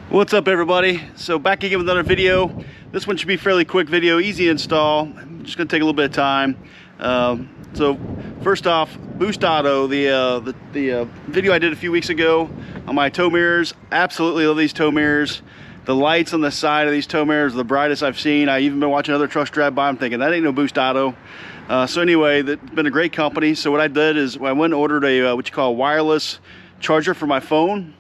What's up, everybody? So back again with another video. This one should be a fairly quick video, easy install. I'm just gonna take a little bit of time. So first off, Boost Auto, the video I did a few weeks ago on my tow mirrors. Absolutely love these tow mirrors. The lights on the side of these tow mirrors are the brightest I've seen. I even been watching other trucks drive by. I'm thinking that ain't no Boost Auto. So anyway, that's been a great company. So what I did is I went and ordered a what you call a wireless charger for my phone.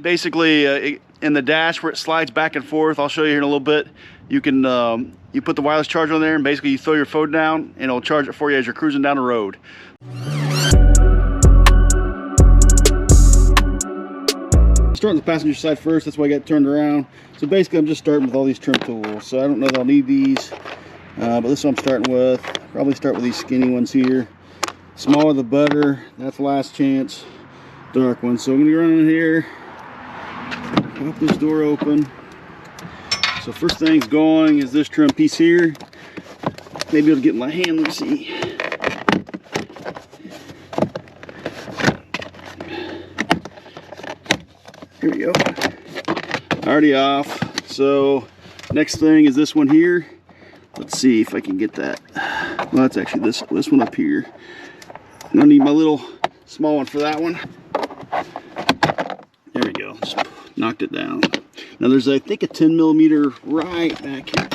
Basically in the dash where it slides back and forth, I'll show you here in a little bit, you can you put the wireless charger on there and basically you throw your phone down and it'll charge it for you as you're cruising down the road. Starting the passenger side first, that's why I got turned around. So basically I'm just starting with all these trim tools. So I don't know that I'll need these, but this is what I'm starting with. Probably start with these skinny ones here. Smaller the better, that's last chance. Dark one. So I'm gonna run in here, pop this door open. So first thing's going is this trim piece here. Maybe it'll get in my hand. Let's see. Here we go. Already off. So next thing is this one here. Let's see if I can get that. Well, that's actually this one up here. I'm gonna need my little small one for that one. There we go, just knocked it down. Now there's, I think, a 10mm right back here.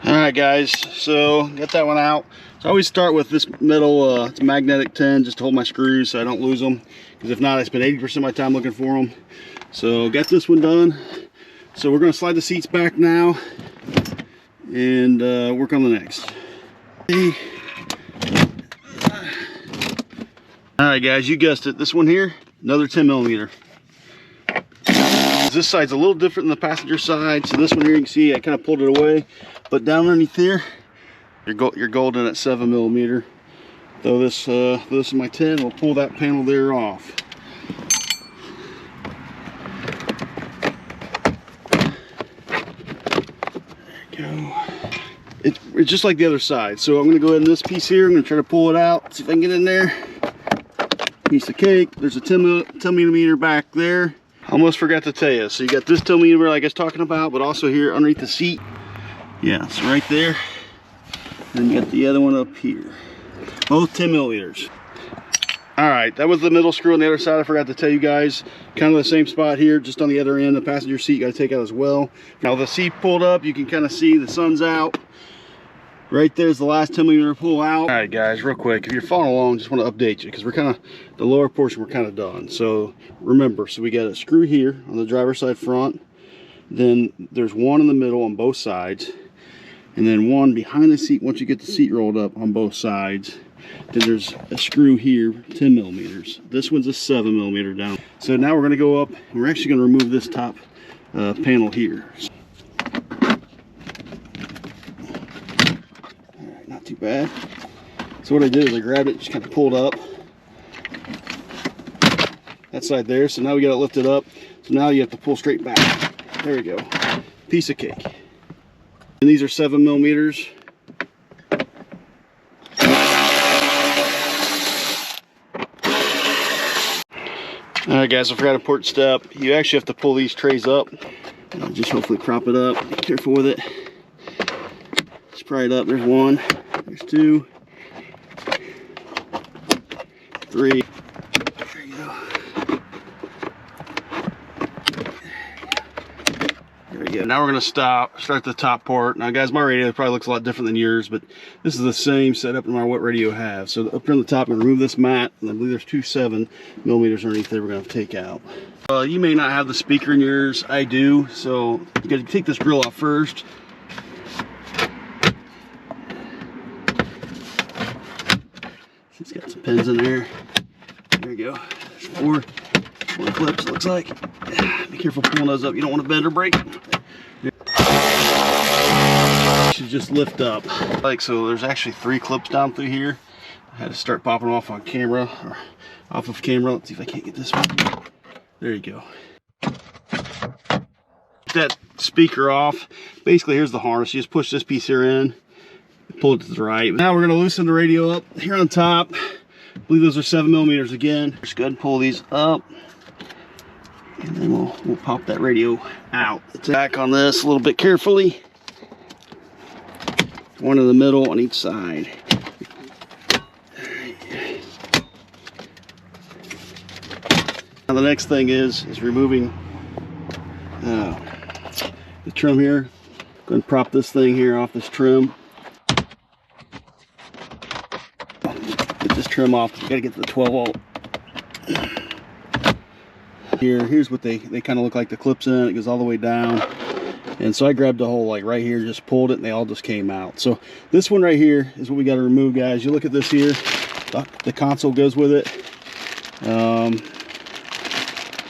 All right, guys, so got that one out. So I always start with this metal, it's a magnetic 10 just to hold my screws so I don't lose them. Because if not, I spend 80% of my time looking for them. So got this one done. So we're gonna slide the seats back now and work on the next. All right, guys, you guessed it. This one here, another 10mm. This side's a little different than the passenger side. So this one here, you can see I kind of pulled it away, but down underneath here, you're golden at 7mm. Though this is my 10, we'll pull that panel there off. There we go. It's just like the other side. So I'm gonna go ahead in this piece here. I'm gonna try to pull it out, see if I can get in there. Piece of cake. There's a 10mm back there. Almost forgot to tell you. So you got this 10mm like I was talking about, but also here underneath the seat. Yeah, it's right there. And then you got the other one up here. Both 10mm. All right, that was the middle screw on the other side. I forgot to tell you guys. Kind of the same spot here, just on the other end. The passenger seat got to take out as well. Now the seat pulled up, you can kind of see the sun's out. Right there's the last 10mm pull out. All right, guys, real quick, if you're following along, just want to update you because we're kind of, the lower portion we're kind of done. So remember, so we got a screw here on the driver's side front, then there's one in the middle on both sides, and then one behind the seat once you get the seat rolled up on both sides. Then there's a screw here, 10mm. This one's a 7mm down. So now we're going to go up and we're actually going to remove this top panel here. Not too bad. So what I did is I grabbed it, just kind of pulled up that side there. So now we got it lifted up. So now you have to pull straight back. There we go. Piece of cake. And these are 7mm. All right, guys, I forgot an important step. You actually have to pull these trays up. Just hopefully prop it up. Be careful with it. Just pry it up. There's one. There's two. Three. There you go. There we go. Now we're going to start the top part. Now, guys, my radio probably looks a lot different than yours, but this is the same setup no matter what radio you have. So up here on the top, I'm going to remove this mat, and I believe there's two 7mm underneath there we're going to take out. You may not have the speaker in yours. I do. So you got to take this grill off first. It's got some pins in there. There you go. There's four clips, it looks like. Be careful pulling those up. You don't want to bend or break. Should just lift up. Like so, there's actually 3 clips down through here. I had to start popping them off on camera, or off of camera. Let's see if I can't get this one. There you go. Get that speaker off. Basically, here's the harness. You just push this piece here in, pull it to the right. Now we're going to loosen the radio up here on top. I believe those are 7mm again. Just go ahead and pull these up, and then we'll pop that radio out. It's back on this a little bit carefully. One in the middle on each side. Now the next thing is removing the trim here. Go and prop this thing here off this trim. Get this trim off. You gotta get to the 12 volt. Here's what they kind of look like. The clips in. It goes all the way down. And so I grabbed a hole like right here, just pulled it, and they all just came out. So this one right here is what we got to remove, guys. You look at this here. The console goes with it.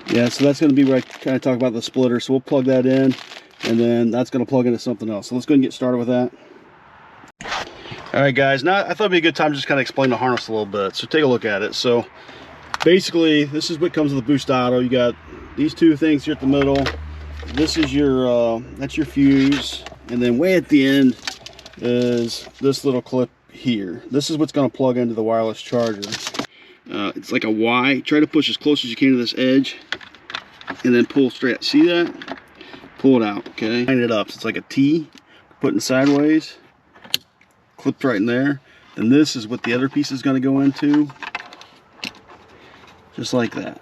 Yeah, so that's going to be where I kind of talk about the splitter. So we'll plug that in, and then that's going to plug into something else. So let's go ahead and get started with that. All right, guys. Now I thought it'd be a good time to just kind of explain the harness a little bit. So take a look at it. So basically, this is what comes with the Boost Auto. You got these two things here at the middle. This is your that's your fuse, and then way at the end is this little clip here. This is what's going to plug into the wireless charger. It's like a Y. Try to push as close as you can to this edge, and then pull straight. See that? Pull it out. Okay. Line it up. So it's like a T. Put it sideways. Clipped right in there. And this is what the other piece is going to go into. Just like that.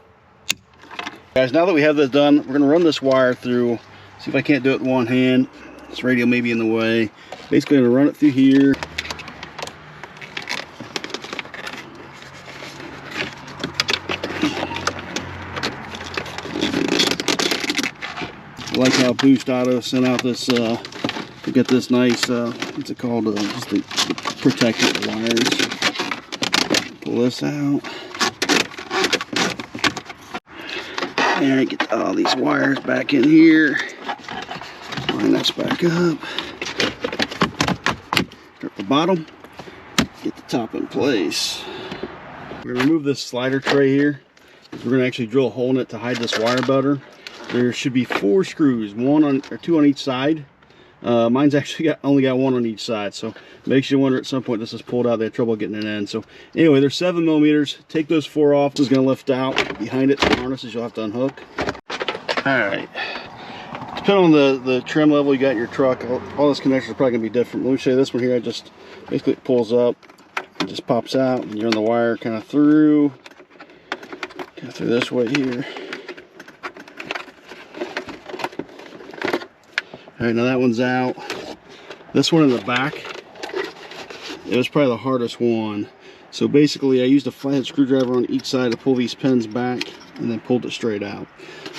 Guys, now that we have this done, we're going to run this wire through. See if I can't do it with one hand. This radio may be in the way. Basically, I'm going to run it through here. I like how Boost Auto sent out this, to get this nice, what's it called, just to protect the wires. Pull this out. And get all these wires back in here. Line this back up. Drop the bottom. Get the top in place. We're going to remove this slider tray here. We're going to actually drill a hole in it to hide this wire better. There should be 4 screws, 2 on each side. Mine's actually only got 1 on each side, so makes you wonder at some point this is pulled out. They had trouble getting it in. So anyway, they're 7mm. Take those 4 off. This is going to lift out. Behind it, the harnesses you'll have to unhook. All right. Depending on the trim level you got in your truck, all those connectors are probably going to be different. Let me show you this one here. I just basically it pulls up, it just pops out, and you run the wire kind of through this way here. All right, now that one's out. This one in the back, it was probably the hardest one. So basically, I used a flathead screwdriver on each side to pull these pins back, and then pulled it straight out.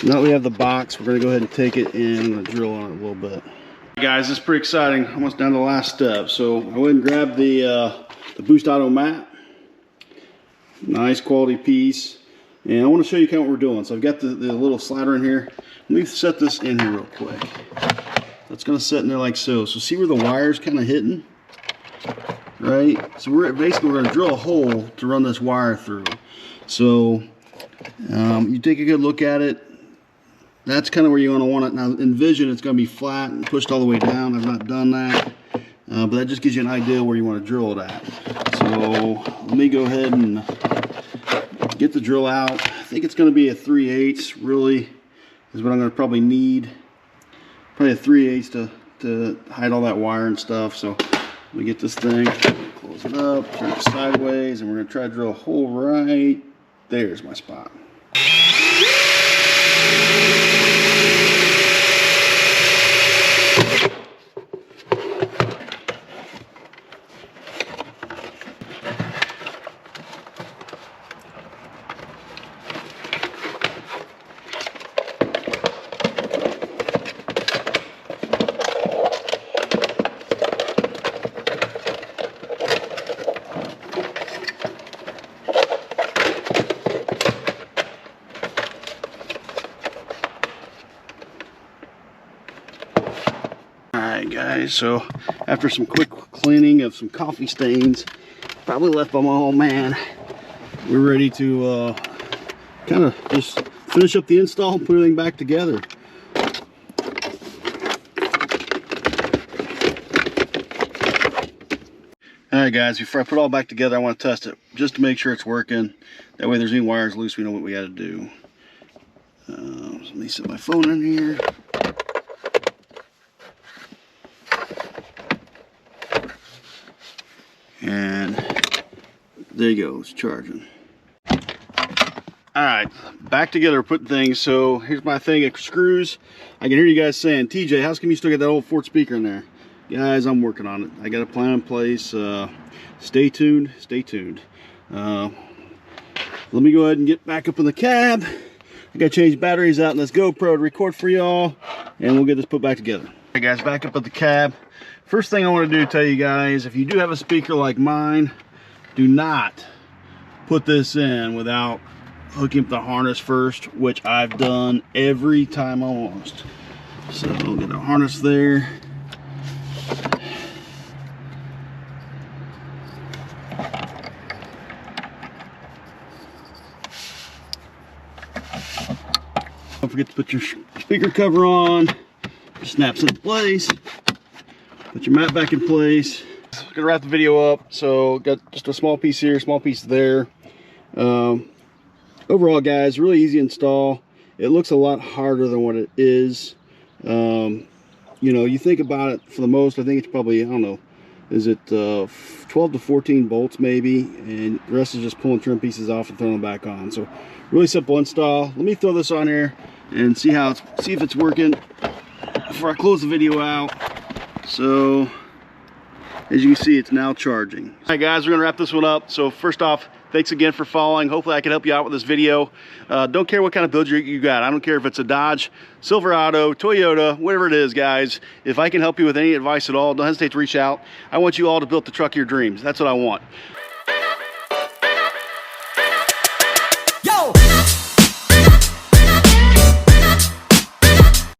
Now that we have the box, we're going to go ahead and take it, and I'm going to drill on it a little bit. Guys, this is pretty exciting. Almost down to the last step. So I went and grabbed the Boost Auto mat. Nice quality piece. And I want to show you kind of what we're doing. So I've got the little slider in here. Let me set this in here real quick. It's going to sit in there like so. So see where the wire's kind of hitting? Right? So we're going to drill a hole to run this wire through. So you take a good look at it. That's kind of where you're going to want it. Now envision it's going to be flat and pushed all the way down. I've not done that. But that just gives you an idea where you want to drill it at. So let me go ahead and get the drill out. I think it's going to be a 3/8 really is what I'm going to probably need. Probably a 3/8 to hide all that wire and stuff. So we get this thing, close it up, turn it sideways, and we're going to try to drill a hole right there's my spot. Alright guys, so after some quick cleaning of some coffee stains, probably left by my old man, we're ready to kind of just finish up the install and put everything back together. Alright Alright guys, before I put it all back together, I want to test it just to make sure it's working. That way if there's any wires loose, we know what we got to do. Let me set my phone in here. And there you go, it's charging. Alright, back together, putting things. So here's my thing of screws. I can hear you guys saying, TJ, how come you still got that old Ford speaker in there? Guys, I'm working on it. I got a plan in place. Stay tuned, stay tuned. Let me go ahead and get back up in the cab. I gotta change batteries out in this GoPro to record for y'all, and we'll get this put back together. Alright guys, back up at the cab. First thing I want to do, tell you guys, if you do have a speaker like mine, do not put this in without hooking up the harness first, which I've done every time almost. So we'll get the harness there. Don't forget to put your speaker cover on. Snaps into place. Put your mat back in place. Gonna wrap the video up. So got just a small piece here, small piece there. Overall, guys, really easy to install. It looks a lot harder than what it is. You know, you think about it, for the most, I think it's probably, I don't know, is it 12 to 14 bolts maybe, and the rest is just pulling trim pieces off and throwing them back on. So really simple install. Let me throw this on here and see if it's working before I close the video out. So as you can see, it's now charging. All right guys, we're gonna wrap this one up. So first off, thanks again for following. Hopefully I can help you out with this video. Don't care what kind of build you got. I don't care if it's a Dodge, Silverado, Toyota, whatever it is, guys. If I can help you with any advice at all, don't hesitate to reach out. I want you all to build the truck of your dreams. That's what I want.